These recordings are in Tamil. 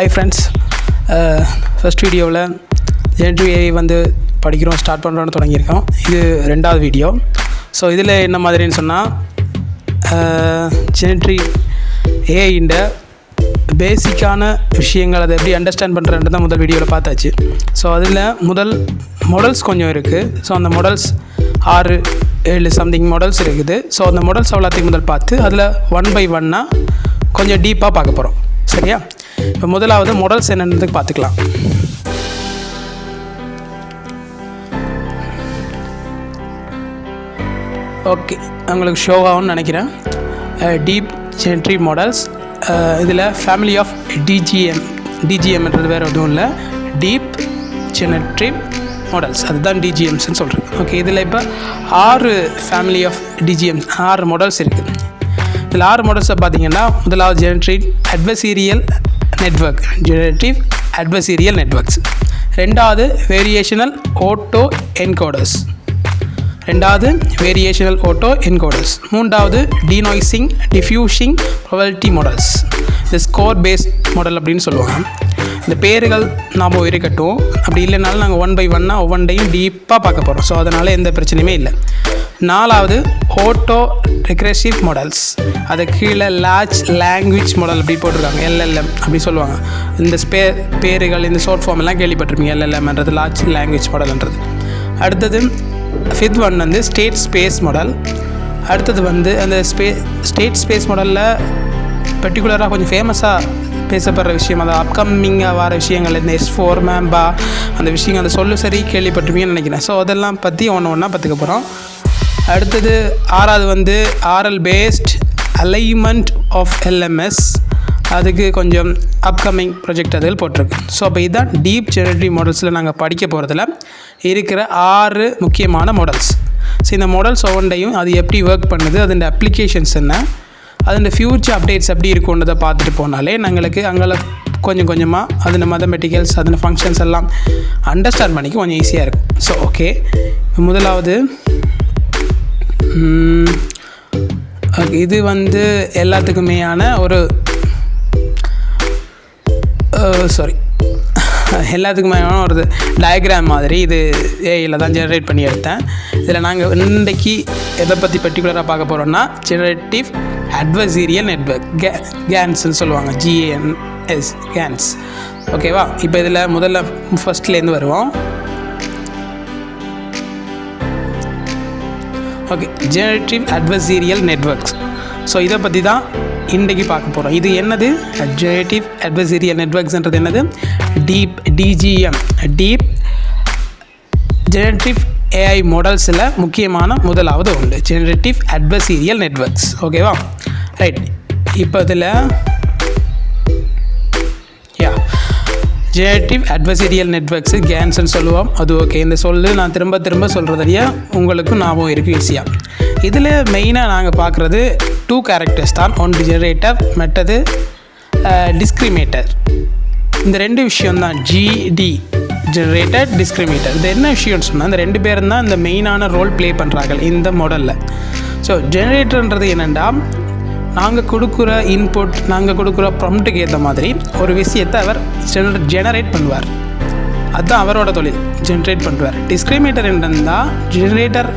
Hi friends, ஃபர்ஸ்ட் வீடியோவில் ஜெனரேட்டிவ் ஏஐ வந்து படிக்கிறோம் ஸ்டார்ட் பண்ணுறோன்னு தொடங்கியிருக்கோம். இது ரெண்டாவது வீடியோ. ஸோ இதில் என்ன மாதிரின்னு சொன்னால் ஜெனரேட்டிவ் ஏஐண்ட பேசிக்கான விஷயங்கள் அதை எப்படி அண்டர்ஸ்டாண்ட் பண்ணுறன்றது தான் முதல் வீடியோவில் பார்த்தாச்சு. ஸோ அதில் முதல் மாடல்ஸ் கொஞ்சம் இருக்குது. ஸோ அந்த மாடல்ஸ் 6-7 சம்திங் மாடல்ஸ் இருக்குது. ஸோ அந்த மாடல்ஸ் அவ்வளோத்தையும் முதல் பார்த்து அதில் 1 by 1 கொஞ்சம் டீப்பாக பார்க்க போகிறோம். சரியா? இப்போ முதலாவது மாடல்ஸ் என்னென்னு பார்த்துக்கலாம். ஓகே, உங்களுக்கு ஷோ ஆகும்னு நினைக்கிறேன். Deep generative models. இதில் ஃபேமிலி ஆஃப் டிஜிஎம்ன்றது வேறு எதுவும் இல்லை, டீப் ஜெனரேட்டிவ் மாடல்ஸ், அதுதான் டிஜிஎம்ஸ்ன்னு சொல்கிறேன். ஓகே, இதில் இப்போ 6 ஃபேமிலி ஆஃப் டிஜிஎம்ஸ் 6 மாடல்ஸ் இருக்குது. இதில் 6 மாடல்ஸை பார்த்தீங்கன்னா முதலாவது ஜெனரேட்டிவ் அட்வர்சீரியல் நெட்வொர்க்ஸ், ரெண்டாவது வேரியேஷனல் ஆட்டோ என்கோடர்ஸ், மூன்றாவது டீனாய்சிங் டிஃப்யூசிங் ப்ராபபிலிட்டி மாடல்ஸ், இது ஸ்கோர் பேஸ்ட் மாடல் அப்படின்னு சொல்லுவாங்க. இந்த பேர்கள் ஞாபகம் இருக்கட்டும், அப்படி இல்லைனாலும் நாங்கள் 1 by 1 ஒவ்வொன்றையும் டீப்பாக பார்க்க போகிறோம். ஸோ அதனால் எந்த பிரச்சனையுமே இல்லை. நாலாவது ஆட்டோ ரெக்ரெசிவ் மாடல்ஸ், அது கீழே லார்ஜ் லாங்குவேஜ் மாடல் அப்படி போட்டிருக்காங்க, LLM அப்படி சொல்லுவாங்க. இந்த பேர்கள் இந்த ஷார்ட் ஃபார்ம் எல்லாம் கேள்விப்பட்டிருப்பீங்க, LLMன்றது லார்ஜ் லாங்குவேஜ் மாடல்ன்றது. அடுத்தது 5th ஒன் வந்து ஸ்டேட் ஸ்பேஸ் மாடல். அடுத்தது வந்து அந்த ஸ்டேட் ஸ்பேஸ் மாடலில் பர்டிகுலராக கொஞ்சம் ஃபேமஸாக பேசப்படுற விஷயம், அது அப்கமிங்காக வர விஷயங்கள், இந்த S4 மேம்பா அந்த விஷயங்கள், அந்த சொல்லு சரி கேள்விப்பட்டிருப்பீங்கன்னு நினைக்கிறேன். ஸோ அதெல்லாம் பற்றி ஒன்றா பார்த்துக்க போகிறோம். அடுத்தது 6வது வந்து RL based alignment of LMS, அதுக்கு கொஞ்சம் அப்கமிங் ப்ராஜெக்ட் அதில் போட்டிருக்கு. ஸோ அப்போ இதுதான் டீப் ஜெனரேட்டிவ் மாடல்ஸில் நாங்கள் படிக்க போகிறதுல இருக்கிற 6 முக்கியமான மாடல்ஸ். ஸோ இந்த மாடல்ஸ் ஒவ்வொன்றையும் அது எப்படி ஒர்க் பண்ணுது, அதோட அப்ளிகேஷன்ஸ் என்ன, அதோட ஃப்யூச்சர் அப்டேட்ஸ் எப்படி இருக்குன்றதை பார்த்துட்டு போனாலே நாங்களுக்கு அங்கே கொஞ்சம் கொஞ்சமாக அதோட மேத்தமெட்டிக்கல்ஸ் அதோட ஃபங்க்ஷன்ஸ் எல்லாம் அண்டர்ஸ்டாண்ட் பண்ணிக்க கொஞ்சம் ஈஸியாக இருக்கும். ஸோ ஓகே, முதலாவது இது வந்து எல்லாத்துக்குமேயான ஒரு டயக்ராம் மாதிரி, இது ஏஐயில் தான் ஜெனரேட் பண்ணி எடுத்தேன். இதில் நாங்கள் இன்றைக்கி எதை பற்றி பர்டிகுலராக பார்க்க போகிறோம்னா ஜெனரேட்டிவ் அட்வர்சீரியல் நெட்வொர்க், கேன்ஸ்ன்னு சொல்லுவாங்க, GANS, கேன்ஸ். ஓகேவா? இப்போ இதில் முதல்ல ஃபஸ்ட்லேருந்து வருவோம். Okay, generative adversarial networks. So இதை பற்றி தான் இன்றைக்கி பார்க்க போகிறோம். இது என்னது? ஜெனரேட்டிவ் அட்வர்சீரியல் நெட்வொர்க்ஸ்ன்றது என்னது? DGM, டீப் ஜெனரேட்டிவ் AI மாடல்ஸில் முக்கியமான முதலாவது உண்டு ஜெனரேட்டிவ் அட்வர்சீரியல் நெட்வொர்க்ஸ். ஓகேவா? ரைட். இப்போ இதில் ஜெனரேட்டிவ் அட்வர்சீரியல் நெட்வொர்க்ஸு கேன்ஸ்ன்னு சொல்லுவோம். அது ஓகே, இந்த நான் திரும்ப சொல்கிறதையே உங்களுக்கும் ஞாபகம் இருக்குது ஈஸியாக. இதில் மெயினாக நாங்கள் பார்க்குறது 2 கேரக்டர்ஸ் தான், ஒன்று ஜெனரேட்டர், மற்றது டிஸ்கிரிமேட்டர். இந்த 2 விஷயம்தான், GD ஜெனரேட்டர், டிஸ்கிரிமேட்டர். இது என்ன விஷயம்னு சொன்னால் இந்த 2 பேரும் தான் இந்த மெயினான ரோல் ப்ளே பண்ணுறாங்க இந்த மாடலில். ஸோ ஜெனரேட்டர்ன்றது என்னென்னா, நாங்கள் கொடுக்குற இன்புட், நாங்கள் கொடுக்குற ப்ராம்ப்ட்டுக்கு ஏற்ற மாதிரி ஒரு விஷயத்தை அவர் ஜெனரேட் பண்ணுவார். அதுதான் அவரோட தொழில், ஜென்ரேட் பண்ணுவார். டிஸ்கிரிமேட்டர் என்னென்னால் ஜெனரேட்டர்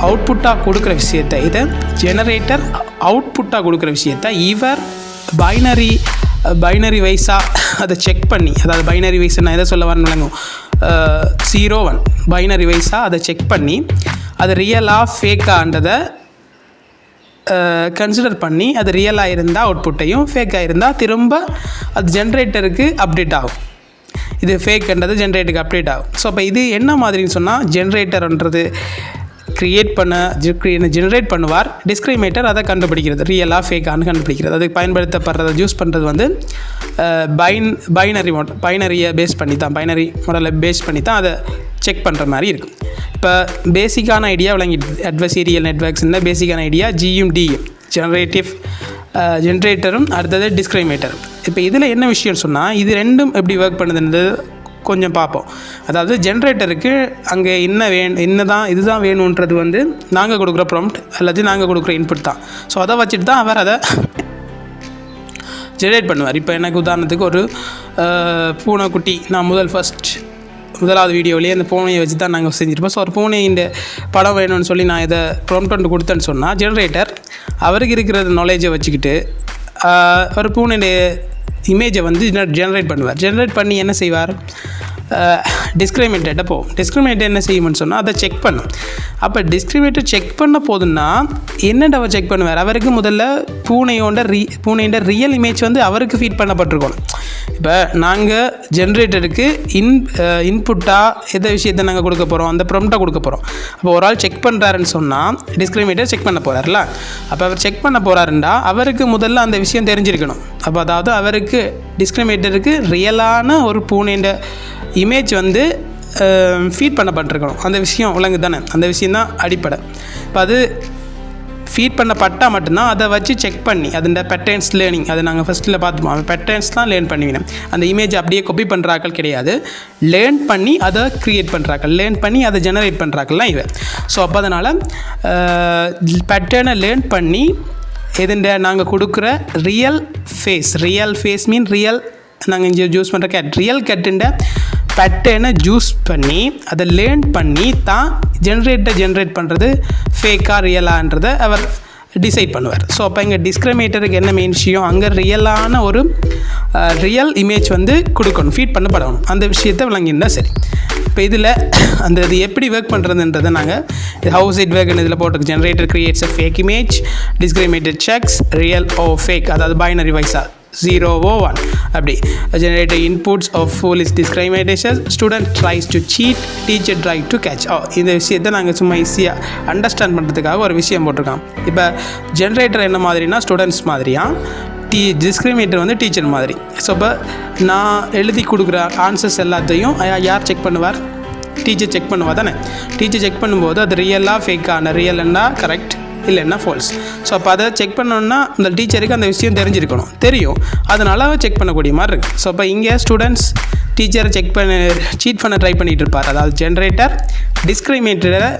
அவுட்புட்டாக கொடுக்குற விஷயத்தை, இதை ஜெனரேட்டர் அவுட்புட்டாக கொடுக்குற விஷயத்தை இவர் பைனரி வைஸாக அதை செக் பண்ணி, அதாவது பைனரி வைஸ் நான் எதை சொல்ல வரேன்னு விளங்கும், 0-1 பைனரி வைஸாக அதை செக் பண்ணி அது ரியலாக ஃபேக்கான்றதை கன்சிடர் பண்ணி, அது ரியலாக இருந்தால் அவுட்புட்டையும், ஃபேக்காக இருந்தால் திரும்ப அது ஜென்ரேட்டருக்கு அப்டேட் ஆகும். இது ஃபேக்ன்றது ஜென்ரேட்டருக்கு அப்டேட் ஆகும். ஸோ அப்போ இது என்ன மாதிரின்னு சொன்னால், ஜென்ரேட்டர்ன்றது ஜென்ரேட் பண்ணுவார், டிஸ்கிரிமேட்டர் அதை கண்டுபிடிக்கிறது, ரியலாக ஃபேக்கானு கண்டுபிடிக்கிறது. அதுக்கு பயன்படுத்தப்படுறதை யூஸ் பண்ணுறது வந்து பைனரியை பேஸ் பண்ணி தான், பைனரி மாடலை பேஸ் பண்ணி தான் அதை செக் பண்ணுற மாதிரி இருக்கும். இப்போ பேசிக்கான ஐடியா விளங்கிடுது. அட்வர்சீரியல் நெட்வொர்க்ஸ்னா பேசிக்கான ஐடியா GUM DUM, ஜென்ரேட்டரும் அடுத்தது டிஸ்கிரிமேட்டரும். இப்போ இதில் என்ன விஷயம்னு சொன்னால், இது ரெண்டும் எப்படி ஒர்க் பண்ணுதுன்றது கொஞ்சம் பார்ப்போம். அதாவது ஜென்ரேட்டருக்கு அங்கே இதுதான் வேணுன்றது வந்து நாங்கள் கொடுக்குற ப்ராம்ப்ட் அல்லது நாங்கள் கொடுக்குற இன்புட் தான். ஸோ அதை வச்சுட்டு தான் அவர் அதை ஜெனரேட் பண்ணுவார். இப்போ எனக்கு உதாரணத்துக்கு ஒரு பூனைக்குட்டி, நான் முதலாவது வீடியோவிலேயே அந்த பூனையை வச்சு தான் நாங்கள் செஞ்சுருப்போம். ஸோ ஒரு பூனையின் படம் வேணும்னு சொல்லி நான் இதை ப்ராம்ப்ட் கொடுத்தேன்னு சொன்னால், ஜெனரேட்டர் அவருக்கு இருக்கிற நாலேஜை வச்சுக்கிட்டு ஒரு பூனையுடைய இமேஜை வந்து ஜெனரேட் பண்ணுவார். ஜெனரேட் பண்ணி என்ன செய்வார், டிஸ்கிரிமினேட்டர்கிட்ட போகும். டிஸ்கிரிமினேட்டர் என்ன செய்யும்னு சொன்னால் அதை செக் பண்ணும். அப்போ டிஸ்கிரிமினேட்டர் செக் பண்ண போதுன்னா என்னென்ன அவர் செக் பண்ணுவார், அவருக்கு முதல்ல பூனையோட ரியல் இமேஜ் வந்து அவருக்கு ஃபீட் பண்ணப்பட்டிருக்கணும். இப்போ நாங்கள் ஜென்ரேட்டருக்கு இன்புட்டாக எந்த விஷயத்தை நாங்கள் கொடுக்க போகிறோம், அந்த ப்ராம்ப்டை கொடுக்க போகிறோம். அப்போ ஒரு ஆள் செக் பண்ணுறாருன்னு சொன்னால் டிஸ்கிரிமினேட்டர் செக் பண்ண போகிறார்ல, அப்போ அவர் செக் பண்ண போகிறாருண்டா அவருக்கு முதல்ல அந்த விஷயம் தெரிஞ்சிருக்கணும். அப்போ அதாவது அவருக்கு டிஸ்கிரிமினேட்டருக்கு ரியலான ஒரு பூனையோட இமேஜ் வந்து ஃபீட் பண்ணப்பட்டிருக்கணும். அந்த விஷயம் விளங்கு தானே, அந்த விஷயந்தான் அடிப்படை. இப்போ அது ஃபீட் பண்ணப்பட்டால் மட்டும்தான் அதை வச்சு செக் பண்ணி அதோட பேட்டர்ன்ஸ் லேர்னிங், அதை நாங்கள் ஃபஸ்ட்டில் பார்த்துப்போம். அந்த பேட்டர்ன்ஸ் தான் லேர்ன் பண்ணிவினேன். அந்த இமேஜ் அப்படியே காப்பி பண்ணுறாக்கள் கிடையாது, லேர்ன் பண்ணி அதை க்ரியேட் பண்ணுறாக்கள், லேர்ன் பண்ணி அதை ஜெனரேட் பண்ணுறாக்கள்லாம் இவன். ஸோ அப்போ அதனால் பேட்டர்னை லேர்ன் பண்ணி எதுண்ட நாங்கள் கொடுக்குற ரியல் ஃபேஸ் மீன் ரியல், நாங்கள் இங்கே யூஸ் பண்ணுற ரியல் கேட்டுண்ட பேட்டர்னை ஜூஸ் பண்ணி அதை லேர்ன் பண்ணி தான் ஜென்ரேட் பண்ணுறது ஃபேக்காக ரியலான்றதை அவர் டிசைட் பண்ணுவார். ஸோ அப்போ இங்கே டிஸ்கிரிமினேட்டருக்கு என்ன மெயின் விஷயம், அங்கே ரியலான ஒரு ரியல் இமேஜ் வந்து கொடுக்கணும், ஃபீட் பண்ணப்படணும். அந்த விஷயத்தை விளங்கியிருந்தால் சரி. இப்போ இதில் அந்த இது எப்படி ஒர்க் பண்ணுறதுன்றதை நாங்கள் ஹவுஸ் இட் ஒர்க்னு இதில் போட்டிருக்கு. Generator creates a fake image, discriminator checks real or fake, அதாவது பைனரி வைஸாக 0 or 1 அப்படி. Generator inputs of foolish discrimination, student tries to cheat, teacher try to catch. இந்த விஷயத்தை நாங்கள் சும்மா ஈஸியாக அண்டர்ஸ்டாண்ட் பண்ணுறதுக்காக ஒரு விஷயம் போட்டிருக்கோம். இப்போ ஜென்ரேட்டர் என்ன மாதிரினா ஸ்டூடெண்ட்ஸ் மாதிரியா, டிஸ்கிரிமினேட்டர் வந்து டீச்சர் மாதிரி. ஸோ இப்போ நான் எழுதி கொடுக்குற ஆன்சர்ஸ் எல்லாத்தையும் யார் செக் பண்ணுவார், டீச்சர் செக் பண்ணுவா தானே. டீச்சர் செக் பண்ணும்போது அது ரியலாக ஃபேக்கான, ரியல்னா கரெக்ட் இல்லைன்னா ஃபால்ஸ். ஸோ அப்போ அதை செக் பண்ணணுன்னா அந்த டீச்சருக்கு அந்த விஷயம் தெரியும், அதனால் செக் பண்ணக்கூடிய மாதிரி இருக்குது. ஸோ அப்போ இங்கே ஸ்டூடெண்ட்ஸ் டீச்சரை சீட் பண்ண ட்ரை பண்ணிகிட்டு இருப்பார். அதாவது ஜென்ரேட்டர் டிஸ்கிரிமினேட்டரை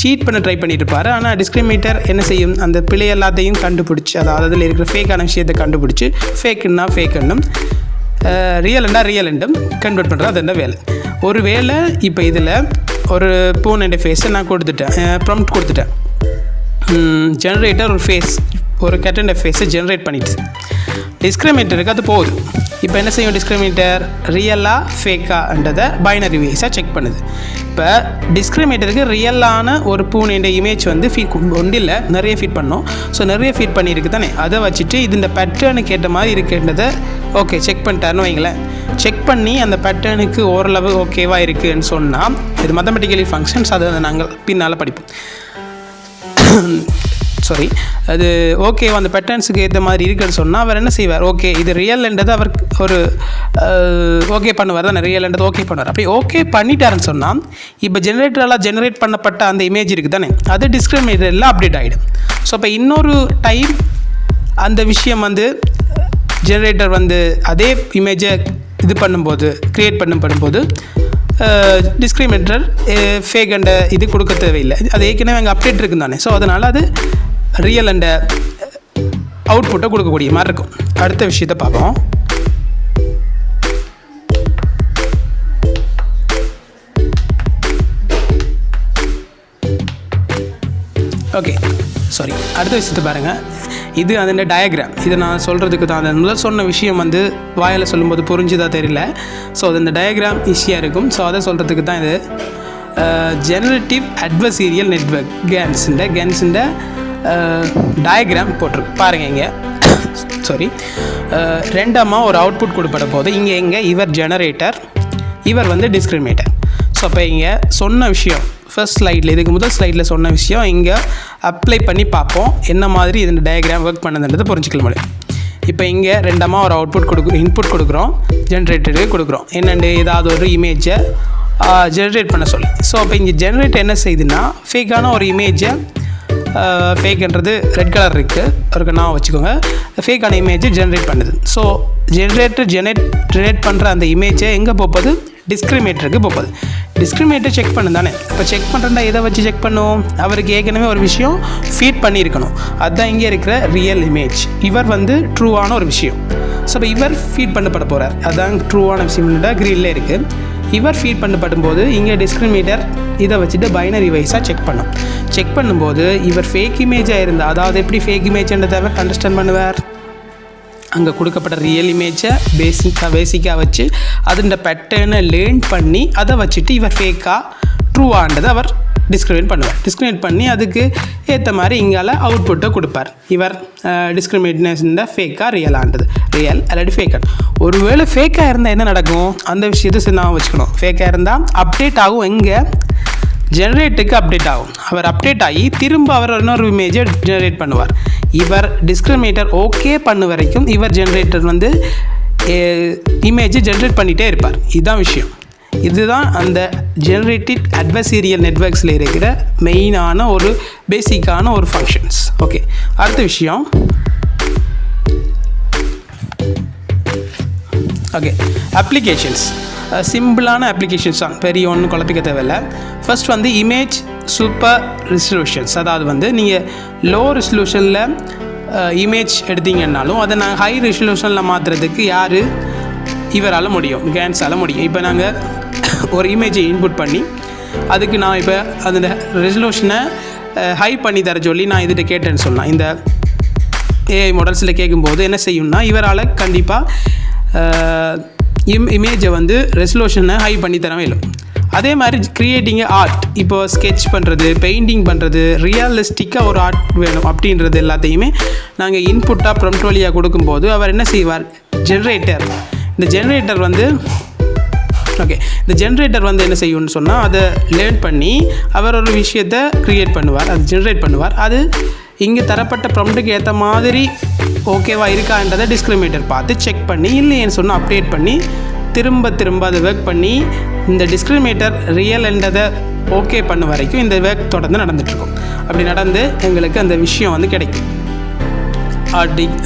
சீட் பண்ண ட்ரை பண்ணிட்டு இருப்பார். ஆனால் டிஸ்கிரிமினேட்டர் என்ன செய்யும், அந்த பிழை எல்லாத்தையும் கண்டுபிடிச்சி, அதாவது அதில் இருக்கிற ஃபேக்கான விஷயத்தை கண்டுபிடிச்சி ஃபேக்குன்னா ஃபேக்குன்னும் ரியல்ண்டும் கன்வெர்ட் பண்ணுறது அது என்ன வேலை. ஒரு வேளை இப்போ இதில் ஒரு பூனோட ஃபேஸை நான் ப்ராம்ப்ட் கொடுத்துட்டேன். ஜென்ரேட்டர் ஒரு கேட்டோட ஃபேஸை ஜென்ரேட் பண்ணிடுச்சு. டிஸ்கிரிமினேட்டருக்கு அது போகுது. இப்போ என்ன செய்யும், டிஸ்கிரிமினேட்டர் ரியலாக ஃபேக்கான்றதை பைனரி வைஸாக செக் பண்ணுது. இப்போ டிஸ்கிரிமினேட்டருக்கு ரியலான ஒரு பூனோட இமேஜ் வந்து ஒன்றில் நிறைய ஃபீட் பண்ணோம். ஸோ நிறைய ஃபீட் பண்ணியிருக்கு தானே, அதை வச்சுட்டு இது இந்த பேட்டர்னுக்கு ஏற்ற மாதிரி இருக்குன்றதை ஓகே செக் பண்ணிட்டாருன்னு வைங்களேன். செக் பண்ணி அந்த பேட்டர்னுக்கு ஓரளவு ஓகேவாக இருக்குதுன்னு சொன்னால், இது மேத்தமெட்டிக்கலி ஃபங்க்ஷன்ஸ், அதை நாங்கள் பின்னால் படிப்போம். அது ஓகேவா அந்த பேட்டர்ன்ஸுக்கு ஏற்ற மாதிரி இருக்குன்னு சொன்னால் அவர் என்ன செய்வார், ஓகே இது ரியல்ன்றது அவர் ஒரு ஓகே பண்ணுவார் தானே, ரியல்ன்றது ஓகே பண்ணுவார். அப்படி ஓகே பண்ணிட்டாருன்னு சொன்னால் இப்போ ஜென்ரேட்டரால் ஜென்ரேட் பண்ணப்பட்ட அந்த இமேஜ் இருக்குது தானே, அது டிஸ்கிரிமினேட்டரில் அப்டேட் ஆகிடும். ஸோ இப்போ இன்னொரு டைம் அந்த விஷயம் வந்து ஜென்ரேட்டர் வந்து அதே இமேஜை க்ரியேட் பண்ணும்போது டிஸ்கிரிமினேட்டர் ஃபேக் அண்ட் இது கொடுக்க தேவையில்லை, அது ஏற்கனவே அங்கே அப்டேட் இருக்குது தானே. ஸோ அதனால் அது ரியல் அண்ட் அவுட்புட்டை கொடுக்கக்கூடிய மாதிரி இருக்கும். அடுத்த விஷயத்தை பார்ப்போம். ஓகே அடுத்த விஷயத்தை பாருங்கள். இது அதோட டயக்ராம். இது நான் சொல்கிறதுக்கு தான் அந்த முதல் சொன்ன விஷயம் வந்து வாயில் சொல்லும்போது புரிஞ்சுதான் தெரியல. ஸோ அது இந்த டயக்ராம் ஈஸியாக இருக்கும். ஸோ அதை சொல்கிறதுக்கு தான் இது ஜெனரேட்டிவ் அட்வர்சீரியல் நெட்வொர்க் கேன்ஸுண்ட டயக்ராம் போட்டிருக்கு பாருங்கள். இங்கே ரெண்டமாக ஒரு அவுட்புட் கொடுப்பட போது இங்கே இவர் ஜெனரேட்டர், இவர் வந்து டிஸ்கிரிமினேட்டர். ஸோ அப்போ இங்கே சொன்ன விஷயம் ஃபர்ஸ்ட் ஸ்லைடில், இதுக்கு முதல் ஸ்லைடில் சொன்ன விஷயம் இங்கே அப்ளை பண்ணி பார்ப்போம் என்ன மாதிரி இந்த டயக்ராம் ஒர்க் பண்ணதுன்றதை புரிஞ்சுக்க முடியும். இப்போ இங்கே ரெண்டமாக ஒரு இன்புட் கொடுக்குறோம், ஜென்ரேட்டருக்கு கொடுக்குறோம் என்னென்னு ஏதாவது ஒரு இமேஜை ஜென்ரேட் பண்ண சொல்லி. ஸோ அப்போ இங்கே ஜென்ரேட் என்ன செய்யுதுன்னா ஃபேக்கான ஒரு இமேஜை, ஃபேக்குன்றது ரெட் கலர் இருக்குது நான் வச்சுக்கோங்க, ஃபேக்கான இமேஜை ஜென்ரேட் பண்ணுது. ஸோ ஜென்ரேட் பண்ணுற அந்த இமேஜை எங்கே போகுது, டிஸ்கிரிமினேட்டருக்கு போகுது. டிஸ்கிரிமினேட்டர் செக் பண்ணு தானே. இப்போ செக் பண்ணுறா எதை வச்சு செக் பண்ணுவோம், அவருக்கு ஏற்கனவே ஒரு விஷயம் ஃபீட் பண்ணியிருக்கணும், அதுதான் இங்கே இருக்கிற ரியல் இமேஜ். இவர் வந்து ட்ரூவான ஒரு விஷயம். ஸோ இப்போ இவர் ஃபீட் பண்ணப்பட போகிறார், அதுதான் ட்ரூவான விஷயம் க்ரீனில் இருக்குது. இவர் ஃபீட் பண்ணப்படும் போது இங்கே டிஸ்கிரிமினேட்டர் இதை வச்சுட்டு பைனரி வைஸாக செக் பண்ணும்போது இவர் ஃபேக் இமேஜாக இருந்தால், அதாவது எப்படி ஃபேக் இமேஜ்ன்றதை அவர் அண்டர்ஸ்டாண்ட் பண்ணுவார், அங்கே கொடுக்கப்பட்ட ரியல் இமேஜை பேசிக்காக வச்சு அதுண்ட பேட்டர்னை லேர்ன் பண்ணி அதை வச்சுட்டு இவர் ஃபேக்காக ட்ரூவான்றதை அவர் டிஸ்கிரிமினேட் பண்ணி அதுக்கு ஏற்ற மாதிரி இங்கால அவுட்புட்டை கொடுப்பார். இவர் டிஸ்கிரிமினேஷன் ஃபேக்காக ரியலான்றது, ரியல் அல்லாட்டி ஃபேக்காக. ஒருவேளை ஃபேக்காக இருந்தால் என்ன நடக்கும், அந்த விஷயத்தை நான் வச்சுக்கணும். ஃபேக்காக இருந்தால் அப்டேட் ஆகும், எங்கே ஜென்ரேட்டுக்கு அப்டேட் ஆகும். அவர் அப்டேட் ஆகி திரும்ப அவர் இன்னொரு இமேஜை ஜென்ரேட் பண்ணுவார். இவர் டிஸ்கிரிமினேட்டர் ஓகே பண்ண வரைக்கும் இவர் ஜென்ரேட்டர் வந்து இமேஜை ஜென்ரேட் பண்ணிகிட்டே இருப்பார். இதுதான் விஷயம். இதுதான் அந்த ஜென்ரேட்டிவ் அட்வர்சரியல் நெட்வொர்க்ஸில் இருக்கிற மெயினான ஒரு பேசிக்கான ஒரு ஃபங்க்ஷன்ஸ். ஓகே, அடுத்த விஷயம். Okay, applications. சிம்பிளான அப்ளிகேஷன்ஸ் தான், பெரிய ஒன்றும் குழப்பிக்க தேவையில்லை. ஃபர்ஸ்ட் வந்து இமேஜ் சூப்பர் ரெசல்யூஷன்ஸ். அதாவது வந்து நீங்கள் லோ ரெசல்யூஷனில் இமேஜ் எடுத்தீங்கன்னாலும் அதை நாங்கள் ஹை ரெசல்யூஷனில் மாற்றுறதுக்கு இவரால் முடியும், கேன்ஸால் முடியும். இப்போ நாங்கள் ஒரு இமேஜை இன்புட் பண்ணி அதுக்கு நான் இப்போ அந்த ரெசல்யூஷனை ஹை பண்ணி தர சொல்லி நான் இதுகிட்ட கேட்டேன்னு சொல்லலாம். இந்த ஏஐ மாடல்ஸில் கேட்கும்போது என்ன செய்யும்னா, இவரால் கண்டிப்பாக இமேஜை வந்து ரெசல்யூஷனை ஹை பண்ணி தரவே இல்லை. அதே மாதிரி கிரியேட்டிங் ஆர்ட், இப்போ ஸ்கெட்ச் பண்ணுறது, பெயிண்டிங் பண்ணுறது, ரியலிஸ்டிக்காக ஒரு ஆர்ட் வேணும் அப்படின்றது எல்லாத்தையுமே நாங்கள் இன்புட்டாக ப்ராம்ப்ட் வழியாக கொடுக்கும்போது அவர் என்ன செய்வார், இந்த ஜென்ரேட்டர் வந்து என்ன செய்யும்னு சொன்னால் அதை லேர்ன் பண்ணி அவர் ஒரு விஷயத்தை க்ரியேட் பண்ணுவார், அது ஜென்ரேட் பண்ணுவார். அது இங்கே தரப்பட்ட ப்ராம்ப்ட்டுக்கு ஏற்ற மாதிரி ஓகேவா இருக்கான்றதை டிஸ்கிரிமினேட்டர் பார்த்து செக் பண்ணி இல்லைன்னு சொன்னால் அப்டேட் பண்ணி திரும்ப அதை ஒர்க் பண்ணி இந்த டிஸ்கிரிமினேட்டர் ரியல்ன்றதை ஓகே பண்ண வரைக்கும் இந்த ஒர்க் தொடர்ந்து நடந்துகிட்ருக்கும். அப்படி நடந்து எங்களுக்கு அந்த விஷயம் வந்து கிடைக்கும்.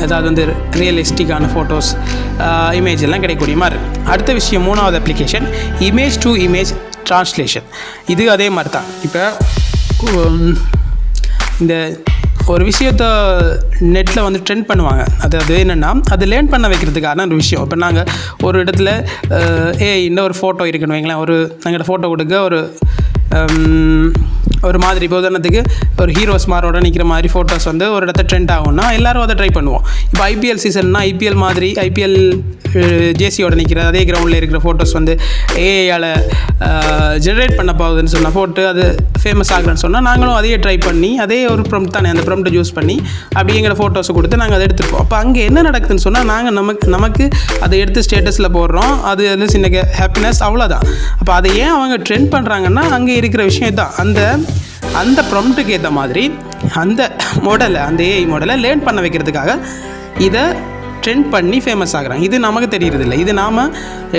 அதாவது வந்து ரியலிஸ்டிக்கான ஃபோட்டோஸ், இமேஜ் எல்லாம் கிடைக்கக்கூடிய மாதிரி இருக்குது. அடுத்த விஷயம், மூணாவது application, image to image translation. இது அதே மாதிரி தான். இப்போ இந்த ஒரு விஷயத்தை நெட்டில் வந்து ட்ரெண்ட் பண்ணுவாங்க, அது என்னென்னா அது லேர்ன் பண்ண வைக்கிறதுக்கான ஒரு விஷயம். இப்போ நாங்கள் ஒரு இடத்துல இன்னும் ஒரு ஃபோட்டோ இருக்குன்னு வைங்களேன், நாங்கள் ஃபோட்டோ கொடுக்க ஒரு மாதிரி, இப்போ உதாரணத்துக்கு ஒரு ஹீரோஸ் மாரோட நிற்கிற மாதிரி ஃபோட்டோஸ் வந்து ஒரு இடத்த ட்ரெண்ட் ஆகும்னா எல்லோரும் அதை ட்ரை பண்ணுவோம். இப்போ ஐபிஎல் சீசன்னா ஐபிஎல் ஜேசியோட நிற்கிற அதே கிரவுண்டில் இருக்கிற ஃபோட்டோஸ் வந்து ஏஐயால் ஜென்ரேட் பண்ண போகுதுன்னு சொன்னால் போட்டு அது ஃபேமஸ் ஆகுறேன்னு சொன்னால் நாங்களும் அதையே ட்ரை பண்ணி அதே ஒரு ப்ராம்ப்ட் தானே, அந்த ப்ராம்ப்ட்டை யூஸ் பண்ணி அப்படிங்கிற ஃபோட்டோஸை கொடுத்து நாங்கள் அதை எடுத்துருப்போம். அப்போ அங்கே என்ன நடக்குதுன்னு சொன்னால் நாங்கள் நமக்கு அதை எடுத்து ஸ்டேட்டஸில் போடுறோம், அது வந்து சின்ன ஹாப்பினஸ், அவ்வளோதான். அப்போ அதை ஏன் அவங்க ட்ரெண்ட் பண்ணுறாங்கன்னா அங்கே இருக்கிற விஷயம் தான், அந்த ப்ராம்ப்ட்டுக்கு ஏற்ற மாதிரி அந்த ஏஐ மாடலை லேர்ன் பண்ண வைக்கிறதுக்காக இதை ட்ரெண்ட் பண்ணி ஃபேமஸ் ஆகுறாங்க. இது நமக்கு தெரியறதில்லை. இது நாம்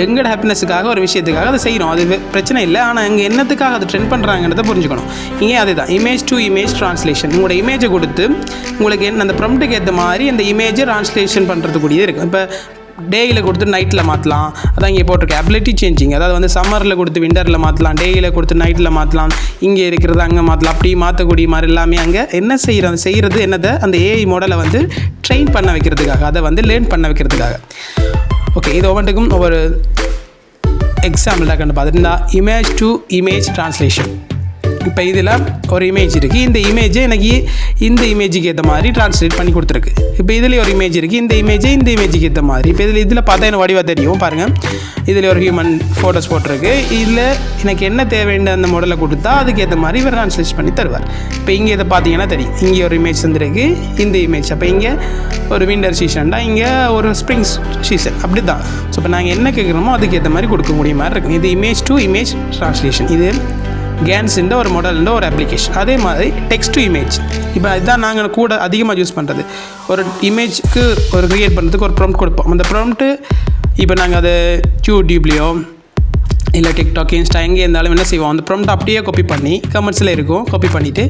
எங்களோட ஹாப்பினஸுக்காக ஒரு விஷயத்துக்காக அதை செய்கிறோம், அது பிரச்சனை இல்லை. ஆனால் இங்கே என்னத்துக்காக அதை ட்ரெண்ட் பண்ணுறாங்கன்றதை புரிஞ்சுக்கணும். இங்கே அதே தான் இமேஜ் டு இமேஜ் ட்ரான்ஸ்லேஷன். உங்களோட இமேஜை கொடுத்து உங்களுக்கு அந்த ப்ராம்ப்ட்டுக்கு ஏற்ற மாதிரி அந்த இமேஜை ட்ரான்ஸ்லேஷன் பண்ணுறதுக்கூடியது இருக்குது. இப்போ டேயில் கொடுத்து நைட்டில் மாற்றலாம், அதான் இங்கே போட்டிருக்கேன். அபிலிட்டி சேஞ்சிங், அதாவது வந்து சம்மரில் கொடுத்து விண்டரில் மாற்றலாம், டேயில் கொடுத்து நைட்டில் மாற்றலாம், இங்கே இருக்கிறது அங்கே மாற்றலாம், அப்படி மாற்றக்கூடிய மாதிரி எல்லாமே அங்கே என்ன செய்கிறது என்னதை அந்த ஏஐ மாடலை வந்து ட்ரெயின் பண்ண வைக்கிறதுக்காக, அதை வந்து லேர்ன் பண்ண வைக்கிறதுக்காக. ஓகே, இது ஒவ்வொன்றுக்கும் ஒவ்வொரு எக்ஸாம்பிளாக கண்டு பார்த்துட்டு இமேஜ் டு இமேஜ் ட்ரான்ஸ்லேஷன். இப்போ இதில் ஒரு இமேஜ் இருக்குது, இந்த இமேஜை எனக்கு இந்த இமேஜுக்கு ஏற்ற மாதிரி ட்ரான்ஸ்லேட் பண்ணி கொடுத்துருக்கு. இப்போ இதில் ஒரு இமேஜ் இருக்குது, இந்த இமேஜுக்கு ஏற்ற மாதிரி. இப்போ இதில் பார்த்தா எனக்கு வடிவாக தெரியும் பாருங்கள். இதில் ஒரு ஹியூமன் ஃபோட்டோஸ் போட்டிருக்கு. இதில் எனக்கு என்ன தேவையான அந்த மாடலை கொடுத்தா அதுக்கு ஏற்ற மாதிரி இவர் ட்ரான்ஸ்லேட் பண்ணி தருவார். இப்போ இங்கே இதை பார்த்தீங்கன்னா தெரியும், இங்கே ஒரு இமேஜ் வந்துருக்கு, இந்த இமேஜ். அப்போ இங்கே ஒரு விண்டர் சீசன்டா, இங்கே ஒரு ஸ்ப்ரிங் சீசன், அப்படி தான். ஸோ இப்போ நாங்கள் என்ன கேட்குறோமோ அதுக்கு ஏற்ற மாதிரி கொடுக்கக்கூடிய மாதிரி இருக்குது. இது இமேஜ் டு இமேஜ் ட்ரான்ஸ்லேஷன். இது கேன்ஸுன்ற ஒரு மாடல்ன்ற ஒரு அப்ளிகேஷன். அதே மாதிரி டெக்ஸ்ட் டு இமேஜ். இப்போ அதுதான் நாங்கள் கூட அதிகமாக யூஸ் பண்ணுறது. ஒரு இமேஜுக்கு ஒரு க்ரியேட் பண்ணுறதுக்கு ஒரு ப்ராம்ப்ட் கொடுப்போம். அந்த ப்ராம்ப்ட்டு இப்போ நாங்கள் அதை யூடியூப்லேயோ இல்லை டிக்டாக், இன்ஸ்டா எங்கே இருந்தாலும் என்ன செய்வோம், அந்த ப்ராம்ப்ட் அப்படியே காப்பி பண்ணி கமெண்ட்ஸில் இருக்கும், காப்பி பண்ணிவிட்டு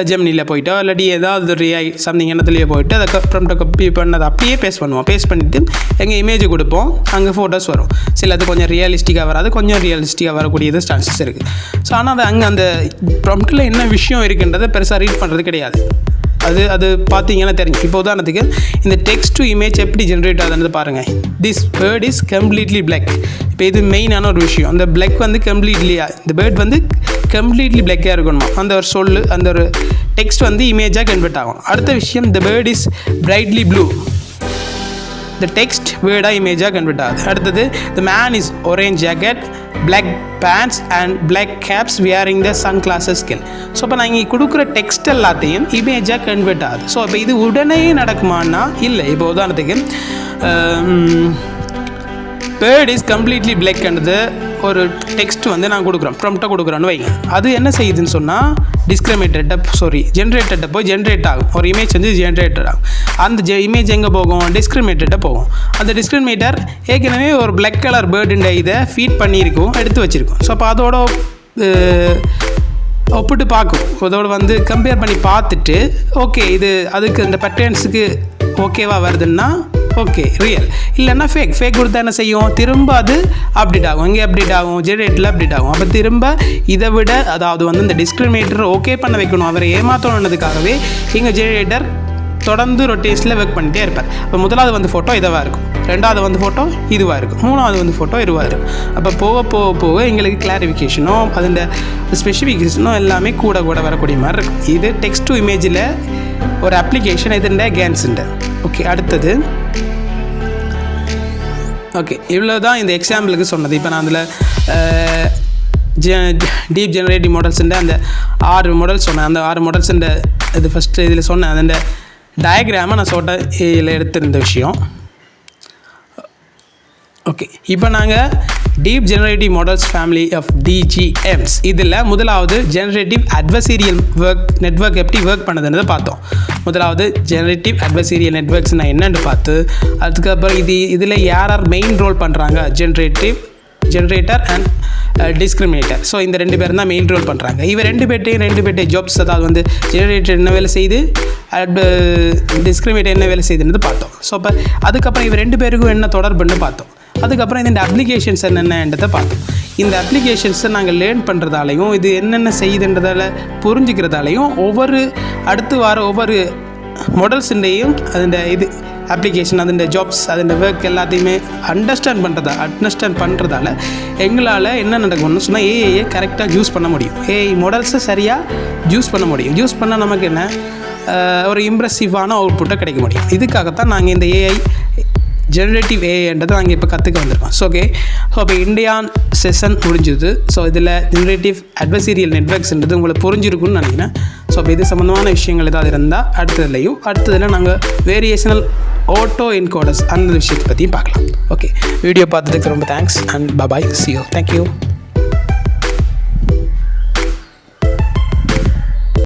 ஜெமினியில் போய்ட்டோ இல்லாட்டி ஏதாவது ஒரு AI சம்திங் என்னத்துலேயே போய்ட்டு அதை ப்ராம்ப்டை காப்பி பண்ணதை அப்படியே பேஸ்ட் பண்ணுவோம். பேஸ்ட் பண்ணிவிட்டு எங்கள் இமேஜ் கொடுப்போம், அங்கே ஃபோட்டோஸ் வரும். சிலது கொஞ்சம் ரியலிஸ்டிக்காக வராது, கொஞ்சம் ரியலிஸ்டிக்காக வரக்கூடியது சான்சஸ் இருக்குது. ஸோ ஆனால் அது அங்கே அந்த ப்ராம்ப்டில் என்ன விஷயம் இருக்குன்றதை பெருசாக ரீட் பண்ணுறது கிடையாது. அது பார்த்தீங்கன்னா தெரியும். இப்போ உதாரணத்துக்கு இந்த டெக்ஸ்ட் டு இமேஜ் எப்படி ஜென்ரேட் ஆகுதுன்னு பாருங்கள். This bird is completely black. இப்போ இது மெயினான ஒரு விஷயம். அந்த பிளாக் வந்து கம்ப்ளீட்லியாக, இந்த பேர்ட் வந்து கம்ப்ளீட்லி பிளாக்காக இருக்கணுமா, அந்த ஒரு அந்த ஒரு டெக்ஸ்ட் வந்து இமேஜாக கன்வெர்ட் ஆகும். அடுத்த விஷயம், the bird is brightly blue. இந்த டெக்ஸ்ட் வேர்டாக இமேஜாக கன்வெர்ட் ஆகுது. அடுத்தது, the man is orange jacket, black pants and black caps wearing the sunglasses skill. So இப்போ நான் இங்கே கொடுக்குற டெக்ஸ்ட் எல்லாத்தையும் இமேஜாக கன்வெர்ட் ஆகுது. ஸோ இப்போ இது உடனே நடக்குமானா இல்லை. இப்போ உதாரணத்துக்கு பேர்ட் இஸ் கம்ப்ளீட்லி பிளாக்ன்றது ஒரு டெக்ஸ்ட் வந்து நான் கொடுக்குறோம், ப்ராம்ப்டை கொடுக்குறோன்னு வைங்க. அது என்ன செய்யுதுன்னு சொன்னால் ஜென்ரேட்டட்டை போய் ஜென்ரேட் ஆகும். ஒரு இமேஜ் வந்து ஜென்ரேட்டட் ஆகும். அந்த இமேஜ் எங்கே போகும், டிஸ்கிரிமினேட்டர்கிட்ட போகும். அந்த டிஸ்கிரிமினேட்டர் ஏற்கனவே ஒரு பிளாக் கலர் பேர்டுன்ற இதை ஃபீட் பண்ணியிருக்கும், எடுத்து வச்சுருக்கும். ஸோ அப்போ அதோட ஒப்பிட்டு பார்க்கும், அதோட வந்து கம்பேர் பண்ணி பார்த்துட்டு ஓகே இது அதுக்கு இந்த பேட்டர்ன்ஸுக்கு ஓகேவா வருதுன்னா ஓகே ரியல், இல்லைன்னா ஃபேக் கொடுத்தா என்ன செய்யும், திரும்ப அது அப்டேட் ஆகும். எங்கே அப்டேட் ஆகும், ஜெனரேட்டில் அப்டேட் ஆகும். அப்போ திரும்ப இதை விட அதாவது வந்து இந்த டிஸ்கிரிமினேட்டர் ஓகே பண்ண வைக்கணும், அவரை ஏமாற்றணுன்றதுக்காகவே இங்கே ஜெனரேட்டர் தொடர்ந்து ரொட்டேஷனில் ஒர்க் பண்ணிகிட்டே இருப்பார். இப்போ முதலாவது வந்து ஃபோட்டோ இதுவாக இருக்கும், ரெண்டாவது வந்து ஃபோட்டோ இதுவாக இருக்கும், மூணாவது வந்து ஃபோட்டோ இதுவாக இருக்கும். அப்போ போக எங்களுக்கு கிளாரிஃபிகேஷனோ அதோட ஸ்பெசிஃபிகேஷனோ எல்லாமே கூட வரக்கூடிய மாதிரி இருக்கும். இது டெக்ஸ்ட் டு இமேஜில் ஒரு அப்ளிகேஷன் இதுண்ட கேன்ஸுண்ட. ஓகே, அடுத்தது ஓகே இவ்வளோ தான் இந்த எக்ஸாம்பிளுக்கு சொன்னது. இப்போ நான் அதில் டீப் ஜெனரேட்டிவ் மாடல்ஸுண்ட அந்த 6 மாடல்ஸ் சொன்னேன். அந்த 6 மாடல்ஸுண்ட இது ஃபஸ்ட்டு இதில் சொன்னேன். அந்த டயக்ராமை நான் இதில் எடுத்திருந்த விஷயம். ஓகே, இப்போ நாங்கள் deep generative models family of DGMs இதில் முதலாவது ஜெனரேட்டிவ் அட்வர்சீரியல் நெட்வொர்க் எப்படி ஒர்க் பண்ணுதுன்றதை பார்த்தோம். முதலாவது ஜெனரேட்டிவ் அட்வர்சீரியல் நெட்வொர்க்ஸ்னால் என்னென்னு பார்த்து, அதுக்கப்புறம் இதில் யார் மெயின் ரோல் பண்ணுறாங்க, ஜென்ரேட்டர் அண்ட் டிஸ்கிரிமினேட்டர். ஸோ இந்த 2 பேரும் தான் மெயின் ரோல் பண்ணுறாங்க. இவன் 2 பேர்ட்டே ஜாப்ஸ், அதாவது வந்து ஜெனரேட்டர் என்ன வேலை செய்யுது, டிஸ்கிரிமினேட்டர் என்ன வேலை செய்யுதுன்னு பார்த்தோம். ஸோ அப்போ அதுக்கப்புறம் இவன் 2 பேருக்கும் என்ன தொடர்புன்னு பார்த்தோம். அதுக்கப்புறம் இந்த அப்ளிகேஷன்ஸ் என்னென்னன்றதை பார்த்தோம். இந்த அப்ளிகேஷன்ஸை நாங்கள் லேர்ன் பண்ணுறதாலையும் இது என்னென்ன செய்யுதுன்றதால புரிஞ்சுக்கிறதாலையும் அடுத்து வர ஒவ்வொரு மாடல்ஸுண்டையும் அதோட இது அப்ளிகேஷன், அதோட ஜாப்ஸ், அதோட ஒர்க் எல்லாத்தையுமே அண்டர்ஸ்டாண்ட் பண்ணுறதால எங்களால் என்ன நடக்கும்னு சொன்னால் ஏஐயை கரெக்டாக யூஸ் பண்ண முடியும். ஏஐ மாடல்ஸை சரியாக யூஸ் பண்ண முடியும். யூஸ் பண்ணால் நமக்கு என்ன ஒரு இம்ப்ரெசிவான அவுட்புட்டை கிடைக்க முடியும். இதுக்காகத்தான் நாங்கள் இந்த ஏஐ ஜெனரேட்டிவ் ஏஐன்றதை நாங்கள் இப்போ கற்றுக்க வந்திருக்கோம். ஸோ இப்போ இந்தியான் செஷன் முடிஞ்சுது. ஸோ இதில் ஜெனரேட்டிவ் அட்வர்சீரியல் நெட்வொர்க்ஸ்ன்றது உங்களுக்கு புரிஞ்சிருக்குன்னு நினைக்கிறேன். ஸோ இப்போ இது சம்மந்தமான விஷயங்கள் ஏதாவது இருந்தால் அடுத்ததில் நாங்கள் வேரியேஷனல் ஆட்டோ என்கோடர்ஸ் அந்த விஷயத்தை பற்றியும் பார்க்கலாம். ஓகே, வீடியோ பார்த்ததுக்கு ரொம்ப thanks and bye, see you. Thank you.